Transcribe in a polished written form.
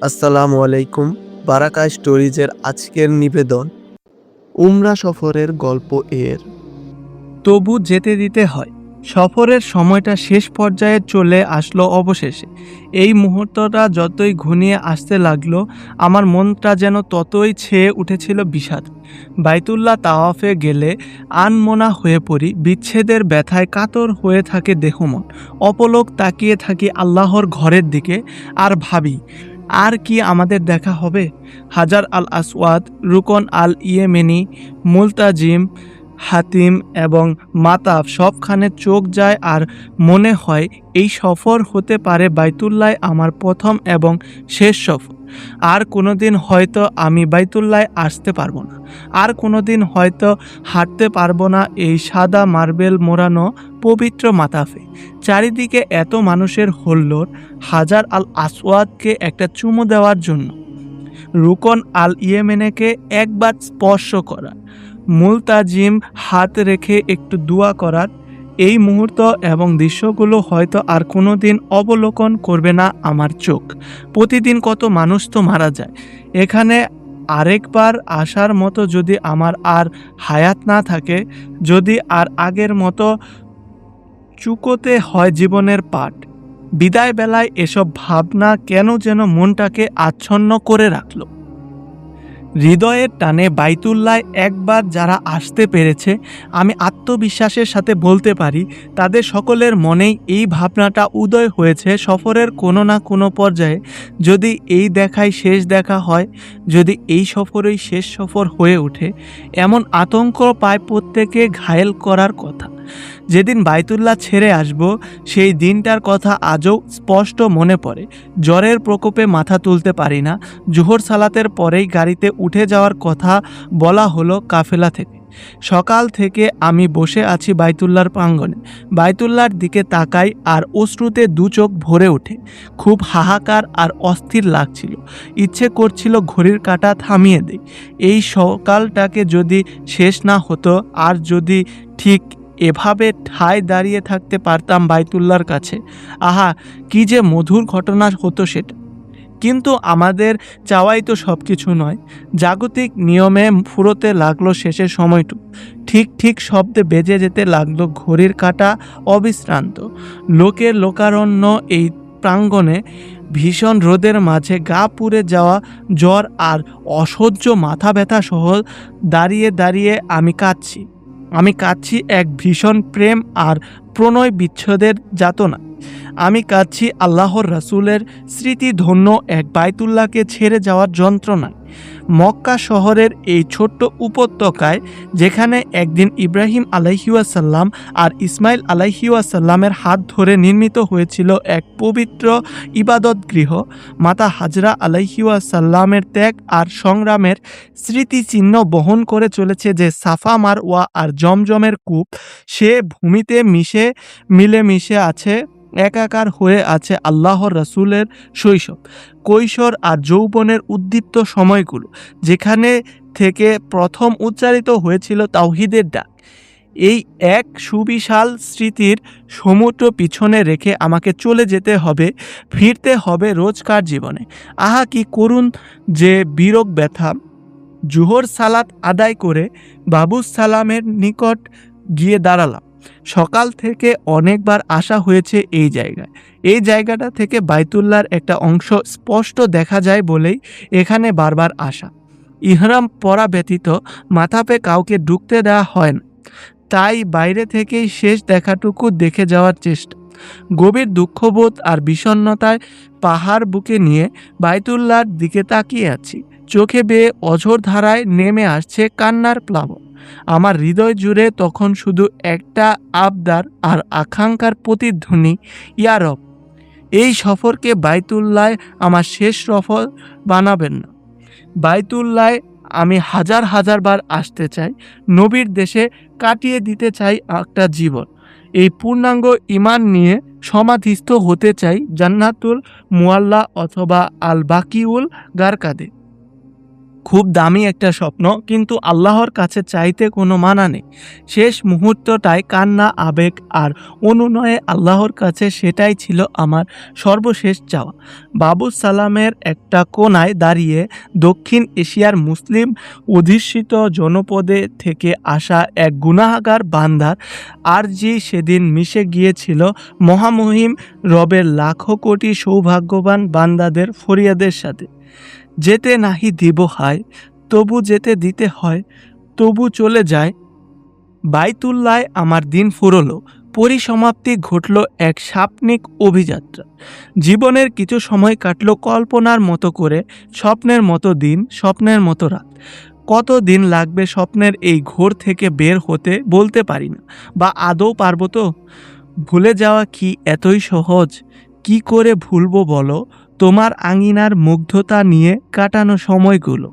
আসসালামু আলাইকুম। বারাকা স্টোরিজের আজকের নিবেদন উমরা সফরের গল্প এর। তবু যেতে দিতে হয়। সফরের সময়টা শেষ পর্যায়ে চলে আসলো অবশেষে। এই মুহূর্তটা যতই ঘনিয়ে আসতে লাগলো, আমার মনটা যেন ততই ছেয়ে উঠেছিল বিষাদ। বাইতুল্লাহ তাওয়াফে গেলে আনমনা হয়ে পড়ি, বিচ্ছেদের ব্যথায় কাতর হয়ে থাকে দেহমন। অপলক তাকিয়ে থাকি আল্লাহর ঘরের দিকে আর ভাবি, আর কি আমাদের দেখা হবে? হাজার আল আসওয়াদ, রুকন আল ইয়েমেনি, মুলতাজিম, হাতিম এবং মাতাফ সবখানে চোখ যায় আর মনে হয় এই সফর হতে পারে বাইতুল্লায় আমার প্রথম এবং শেষ সফর। আর কোনোদিন হয়তো আমি বাইতুল্লায় আসতে পারবো না, আর কোনোদিন হয়তো হাঁটতে পারবো না এই সাদা মার্বেল মোড়ানো পবিত্র মাতাফে। চারিদিকে এত মানুষের হল্লোড়, হাজার আল আসওয়াদকে একটা চুমু দেওয়ার জন্য, রুকন আল ইয়েমেনেকে একবার স্পর্শ করা, মুলতাজিম হাত রেখে একটু দোয়া করার। এই মুহূর্ত এবং দৃশ্যগুলো হয়তো আর কোনো দিন অবলোকন করবে না আমার চোখ। প্রতিদিন কত মানুষ তো মারা যায় এখানে। আরেকবার আসার মতো যদি আমার আর হায়াত না থাকে, যদি আর আগের মতো চুকোতে হয় জীবনের পাট। বিদায় বেলায় এসব ভাবনা কেন যেন মনটাকে আচ্ছন্ন করে রাখলো। হৃদয়ের টানে বাইতুল্লায় একবার যারা আসতে পেরেছে, আমি আত্মবিশ্বাসের সাথে বলতে পারি তাদের সকলের মনেই এই ভাবনাটা উদয় হয়েছে সফরের কোনো না কোনো পর্যায়ে যদি এই দেখাই শেষ দেখা হয়, যদি এই সফরেই শেষ সফর হয়ে ওঠে, এমন আতঙ্ক পায় প্রত্যেকে ঘায়েল করার কথা। যেদিন বাইতুল্লাহ ছেড়ে আসব সেই দিনটার কথা আজও স্পষ্ট মনে পড়ে। জ্বরের প্রকোপে মাথা তুলতে পারি না। জোহর সালাতের পরেই গাড়িতে উঠে যাওয়ার কথা বলা হলো কাফেলা থেকে। সকাল থেকে আমি বসে আছি বাইতুল্লাহর প্রাঙ্গণে, বাইতুল্লাহর দিকে তাকাই আর অশ্রুতে দু চোখ ভরে ওঠে। খুব হাহাকার আর অস্থির লাগছিল। ইচ্ছে করছিল ঘড়ির কাঁটা থামিয়ে দেই। এই সকালটাকে যদি শেষ না হতো, আর যদি ঠিক এভাবে ঠায় দাঁড়িয়ে থাকতে পারতাম বাইতুল্লাহর কাছে, আহা কি যে মধুর ঘটনা হতো সেটা। কিন্তু আমাদের চাওয়াই তো সব কিছু নয়। জাগতিক নিয়মে ফুরোতে লাগলো শেষের সময়টুকু। ঠিক ঠিক শব্দে বেজে যেতে লাগলো ঘড়ির কাঁটা অবিশ্রান্ত। লোকের লোকারণ্য এই প্রাঙ্গণে, ভীষণ রোদের মাঝে গা পুড়ে যাওয়া জ্বর আর অসহ্য মাথা ব্যথা সহ দাঁড়িয়ে দাঁড়িয়ে আমি কাঁদছি এক ভীষণ প্রেম আর প্রণয় বিচ্ছেদের যাতনা। আমি কাঁদছি আল্লাহর রাসূলের স্মৃতিধন্য এক বাইতুল্লাহকে ছেড়ে যাওয়ার যন্ত্রণায়। মক্কা শহরের এই ছোট্ট উপত্যকায়, যেখানে একদিন ইব্রাহিম আলাইহিওয়াসাল্লাম আর ইসমাইল আলাইহিওয়াসাল্লামের হাত ধরে নির্মিত হয়েছিল এক পবিত্র ইবাদত গৃহ, মাতা হাজরা আলাইহিওয়াসাল্লামের ত্যাগ আর সংগ্রামের স্মৃতিচিহ্ন বহন করে চলেছে যে সাফা মারওয়া আর জমজমের কূপ, সে ভূমিতে মিলেমিশে আছে, একাকার হয়ে আছে আল্লাহর রাসূলের শৈশব, কৈশোর আর যৌবনের উদ্দীপ্ত সময়গুলো, যেখানে থেকে প্রথম উচ্চারিত হয়েছিল তাওহীদের ডাক। এই এক সুবিশাল স্মৃতির সমুদ্র পিছনে রেখে আমাকে চলে যেতে হবে, ফিরতে হবে রোজকার জীবনে। আহা কি করুণ যে বিরগ ব্যথা। জোহর সালাত আদায় করে বাবুস সালামের নিকট গিয়ে দাঁড়ালাম। সকাল থেকে অনেকবার আসা হয়েছে এই জায়গাটা থেকে বাইতুল্লাহর একটা অংশ স্পষ্ট দেখা যায় বলেই এখানে বারবার আসা। ইহরাম পরা ব্যতীত মাথাপে কাউকে ঢুকতে দেওয়া হয় না, তাই বাইরে থেকেই শেষ দেখাটুকু দেখে যাওয়ার চেষ্টা। গভীর দুঃখবোধ আর বিষণ্ণতায় পাহাড় বুকে নিয়ে বাইতুল্লাহর দিকে তাকিয়ে আছি। চোখে বেয়ে অঝোর ধারায় নেমে আসছে কান্নার প্লাবন। আমার হৃদয় জুড়ে তখন শুধু একটা আবদার আর আকাঙ্ক্ষার প্রতিধ্বনি, ইয়া রব, এই সফরকে বাইতুল্লায় আমার শেষ সফর বানাবেন না। বাইতুল্লায় আমি হাজার হাজার বার আসতে চাই, নবীর দেশে কাটিয়ে দিতে চাই একটা জীবন। এই পূর্ণাঙ্গ ঈমান নিয়ে সমাধিস্থ হতে চাই জান্নাতুল মুআল্লা অথবা আল বাকিউল গারকাদে। খুব দামি একটা স্বপ্ন, কিন্তু আল্লাহর কাছে চাইতে কোনো মানা নেই। শেষ মুহূর্তটায় কান্না, আবেগ আর অনুনয়ে আল্লাহর কাছে, সেটাই ছিল আমার সর্বশেষ চাওয়া। বাবু সালামের একটা কোনায় দাঁড়িয়ে দক্ষিণ এশিয়ার মুসলিম অধ্যুষিত জনপদে থেকে আসা এক গুনাহগার বান্দার আরজি সেদিন মিশে গিয়েছিল মহামহিম রবের লাখো কোটি সৌভাগ্যবান বান্দাদের ফরিয়াদের সাথে। যেতে নাহি দিব হায়, তবু যেতে দিতে হয়, তবু চলে যায় বাইতুল্লায় আমার দিন ফুরলো। পরিসমাপ্তি ঘটল এক সাপনিক অভিযাত্রা। জীবনের কিছু সময় কাটলো কল্পনার মতো করে, স্বপ্নের মতো দিন, স্বপ্নের মতো রাত। কত দিন লাগবে স্বপ্নের এই ঘোর থেকে বের হতে বলতে পারি না, বা আদৌ পারবো তো? ভুলে যাওয়া কি এতই সহজ? কি করে ভুলবো বলো তোমার আঙিনার মুগ্ধতা নিয়ে কাটানো সময়গুলো?